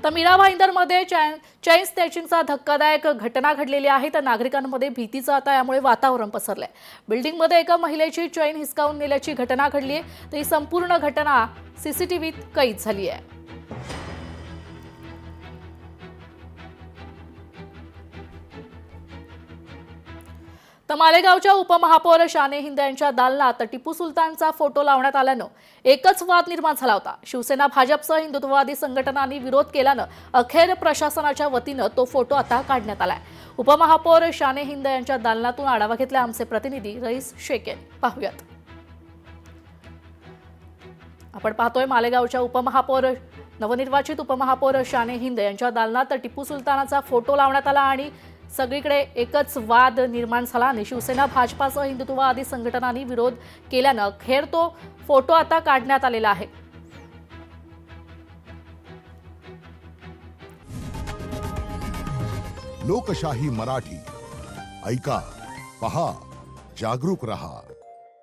तर मीरा भाईंदरमध्ये चैन स्नॅचिंगचा धक्कादायक घटना घडलेली आहे। तर नागरिकांमध्ये भीतीचं आता यामुळे वातावरण पसरलंय। बिल्डिंगमध्ये एका महिलेची चैन हिसकावून नेल्याची घटना घडली आहे। तर ही संपूर्ण घटना सीसीटीव्हीत कैद झाली आहे। तर मालेगावच्या उपमहापौर शाने हिंदे यांच्या दालनात टिपू सुलतानचा फोटो लावण्यात आल्यानं एकच वाद निर्माण झाला होता। शिवसेना भाजपसह हिंदुत्ववादी संघटनांनी विरोध केल्यानं अखेर प्रशासनाच्या वतीनं तो फोटो आता काढण्यात आलाय। उपमहापौर शाने हिंदे यांच्या दालनातून आढावा घेतला आमचे प्रतिनिधी रईस शेख यांनी। पाहूयात। आपण पाहतोय मालेगावच्या नवनिर्वाचित उपमहापौर शाने हिंदे यांच्या दालनात टिपू सुलतानाचा फोटो लावण्यात आला आणि सगळीकडे एकच वाद निर्माण झाला आणि शिवसेना भाजपासह हिंदुत्ववादी संघटनांनी विरोध केल्यानं अखेर तो फोटो आता काढण्यात आलेला आहे। लोकशाही मराठी ऐका, पहा, जागरूक रहा।